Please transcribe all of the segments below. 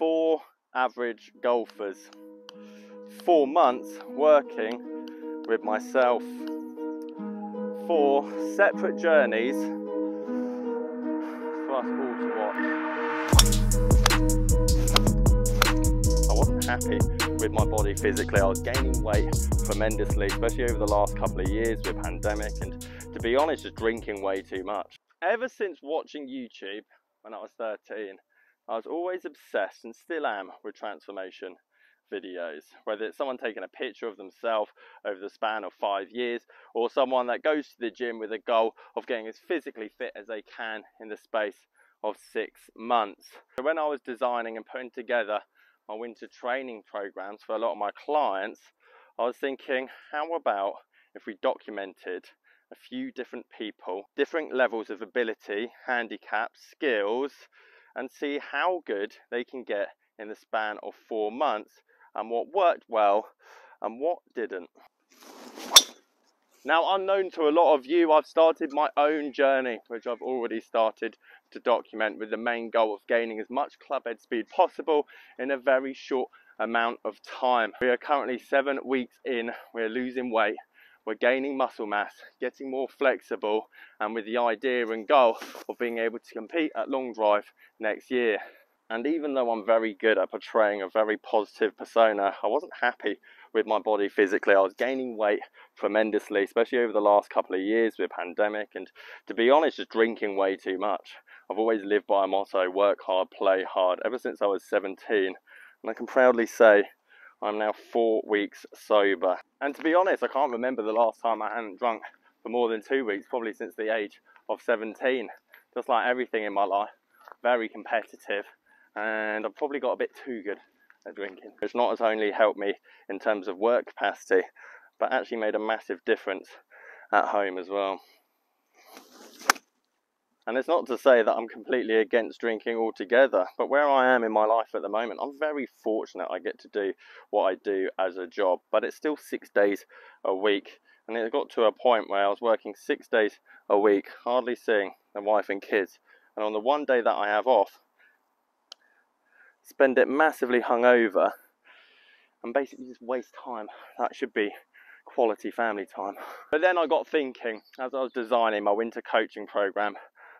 4 average golfers. 4 months working with myself. 4 separate journeys for us all to watch. I wasn't happy with my body physically. I was gaining weight tremendously, especially over the last couple of years with pandemic, and to be honest, just drinking way too much. Ever since watching YouTube when I was 13, I was always obsessed, and still am, with transformation videos. Whether it's someone taking a picture of themselves over the span of 5 years, or someone that goes to the gym with a goal of getting as physically fit as they can in the space of 6 months. So when I was designing and putting together my winter training programs for a lot of my clients, I was thinking, how about if we documented a few different people, different levels of ability, handicaps, skills, and see how good they can get in the span of 4 months, and what worked well and what didn't. Now, unknown to a lot of you, I've started my own journey, which I've already started to document, with the main goal of gaining as much club head speed possible in a very short amount of time. We are currently 7 weeks in, we're losing weight, we're gaining muscle mass, getting more flexible, and with the idea and goal of being able to compete at long drive next year. And even though I'm very good at portraying a very positive persona, I wasn't happy with my body physically. I was gaining weight tremendously, especially over the last couple of years with pandemic, and to be honest, just drinking way too much. I've always lived by a motto, work hard, play hard, ever since I was 17. And I can proudly say I'm now 4 weeks sober. And to be honest, I can't remember the last time I hadn't drunk for more than 2 weeks, probably since the age of 17. Just like everything in my life, very competitive. And I've probably got a bit too good at drinking, which not has only helped me in terms of work capacity, but actually made a massive difference at home as well. And it's not to say that I'm completely against drinking altogether, but where I am in my life at the moment, I'm very fortunate I get to do what I do as a job, but it's still 6 days a week. And it got to a point where I was working 6 days a week, hardly seeing the wife and kids. And on the one day that I have off, spend it massively hungover and basically just waste time that should be quality family time. But then I got thinking, as I was designing my winter coaching program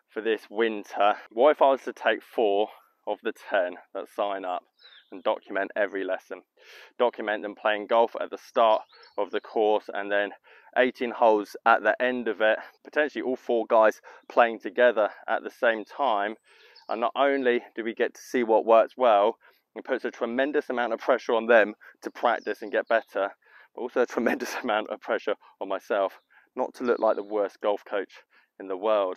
for this winter, what if I was to take 4 of the 10 that sign up and document every lesson, document them playing golf at the start of the course, and then 18 holes at the end of it, potentially all 4 guys playing together at the same time. And not only do we get to see what works well, it puts a tremendous amount of pressure on them to practice and get better, but also a tremendous amount of pressure on myself not to look like the worst golf coach in the world.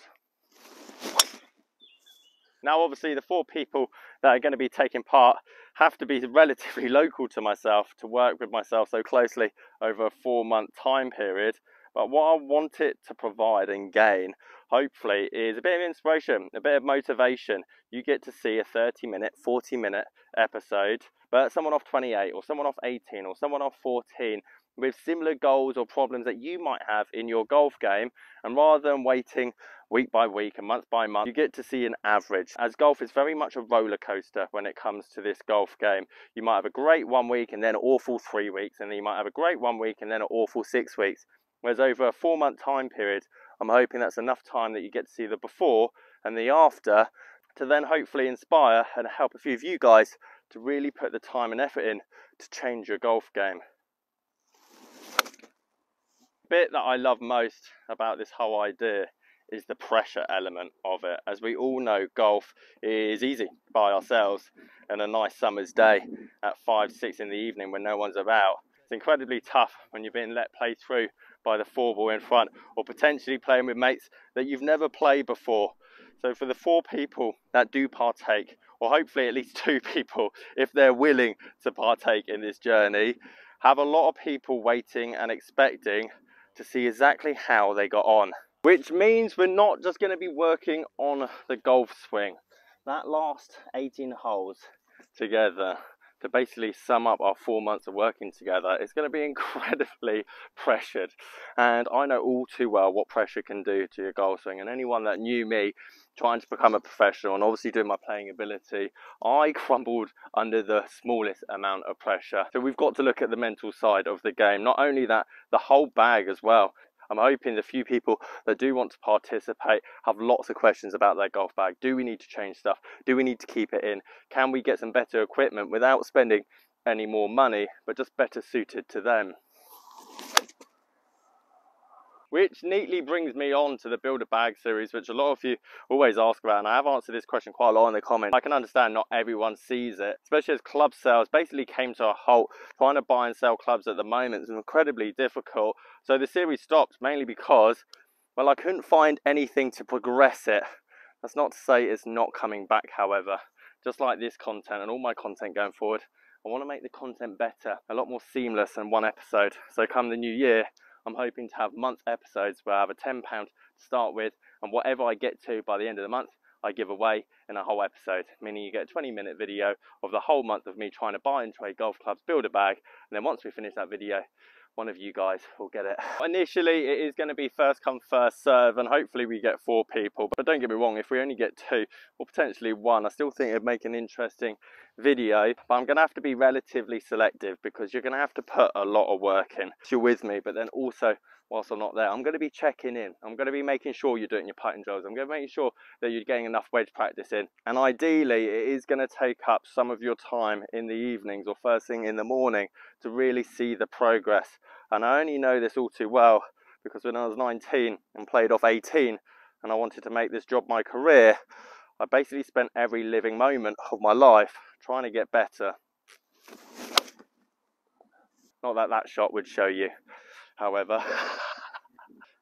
Now, obviously, the 4 people that are going to be taking part have to be relatively local to myself to work with myself so closely over a 4-month time period. But what I want it to provide and gain, hopefully, is a bit of inspiration, a bit of motivation. You get to see a 30-minute, 40-minute episode, but someone off 28 or someone off 18 or someone off 14 with similar goals or problems that you might have in your golf game. And rather than waiting week by week and month by month, you get to see an average. As golf is very much a roller coaster when it comes to this golf game. You might have a great 1 week and then an awful 3 weeks, and then you might have a great 1 week and then an awful 6 weeks. Whereas over a 4-month time period, I'm hoping that's enough time that you get to see the before and the after, to then hopefully inspire and help a few of you guys to really put the time and effort in to change your golf game. The bit that I love most about this whole idea is the pressure element of it. As we all know, golf is easy by ourselves on a nice summer's day at 5, 6 in the evening when no one's about. It's incredibly tough when you're being let play through by the 4-ball in front, or potentially playing with mates that you've never played before. So for the 4 people that do partake, or hopefully at least 2 people, if they're willing to partake in this journey, have a lot of people waiting and expecting to see exactly how they got on. Which means we're not just going to be working on the golf swing. That last 18 holes together, to basically sum up our 4 months of working together, it's going to be incredibly pressured. And I know all too well what pressure can do to your golf swing. And anyone that knew me trying to become a professional and obviously doing my playing ability, I crumbled under the smallest amount of pressure. So we've got to look at the mental side of the game. Not only that, the whole bag as well. I'm hoping the few people that do want to participate have lots of questions about their golf bag. Do we need to change stuff? Do we need to keep it in? Can we get some better equipment without spending any more money, but just better suited to them? Which neatly brings me on to the Build a Bag series, which a lot of you always ask about, and I have answered this question quite a lot in the comments. I can understand not everyone sees it, especially as club sales basically came to a halt. Trying to buy and sell clubs at the moment is incredibly difficult. So the series stopped mainly because, well, I couldn't find anything to progress it. That's not to say it's not coming back, however. Just like this content and all my content going forward, I want to make the content better, a lot more seamless than one episode. So come the new year, I'm hoping to have month episodes where I have a £10 to start with, and whatever I get to by the end of the month, I give away in a whole episode, meaning you get a 20-minute video of the whole month of me trying to buy and trade golf clubs, build a bag, and then once we finish that video, one of you guys will get it. Initially, it is going to be first come, first serve, and hopefully we get 4 people. But don't get me wrong, if we only get 2 or potentially 1, I still think it'd make an interesting video. But I'm going to have to be relatively selective because you're going to have to put a lot of work in. You're with me, but then also, whilst I'm not there, I'm going to be checking in. I'm going to be making sure you're doing your putting drills. I'm going to make sure that you're getting enough wedge practice in. And ideally, it is going to take up some of your time in the evenings or first thing in the morning to really see the progress. And I only know this all too well because when I was 19 and played off 18 and I wanted to make this job my career, I basically spent every living moment of my life trying to get better. Not that that shot would show you, however.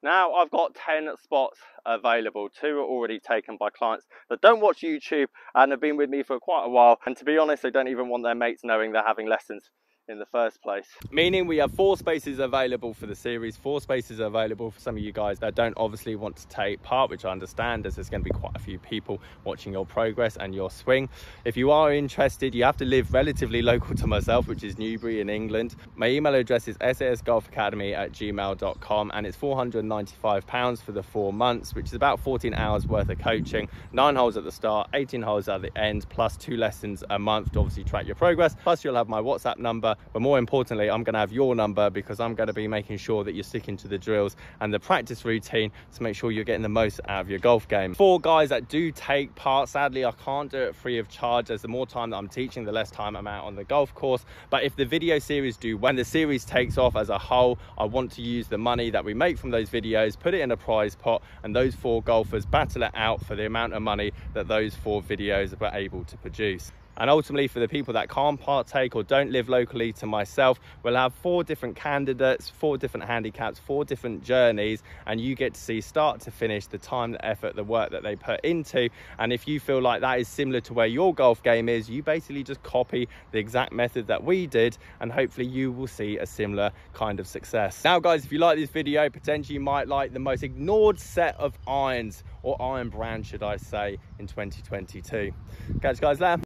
Now I've got 10 spots available. 2 are already taken by clients that don't watch YouTube and have been with me for quite a while. And to be honest, they don't even want their mates knowing they're having lessons in the first place. Meaning we have 4 spaces available for the series, 4 spaces available for some of you guys that don't obviously want to take part, which I understand as there's going to be quite a few people watching your progress and your swing. If you are interested, you have to live relatively local to myself, which is Newbury in England. My email address is sasgolfacademy@gmail.com and it's £495 for the 4 months, which is about 14 hours worth of coaching, 9 holes at the start, 18 holes at the end, plus 2 lessons a month to obviously track your progress. Plus you'll have my WhatsApp number, but more importantly, I'm going to have your number because I'm going to be making sure that you're sticking to the drills and the practice routine to make sure you're getting the most out of your golf game. For guys that do take part, sadly, I can't do it free of charge, as the more time that I'm teaching, the less time I'm out on the golf course. But if the video series when the series takes off as a whole, I want to use the money that we make from those videos, put it in a prize pot, and those 4 golfers battle it out for the amount of money that those 4 videos were able to produce. And ultimately, for the people that can't partake or don't live locally to myself, we'll have 4 different candidates, 4 different handicaps, 4 different journeys, and you get to see start to finish the time, the effort, the work that they put into. And if you feel like that is similar to where your golf game is, you basically just copy the exact method that we did, and hopefully you will see a similar kind of success. Now guys, if you like this video, potentially you might like the most ignored set of irons, or iron brand should I say, in 2022. Catch you guys later.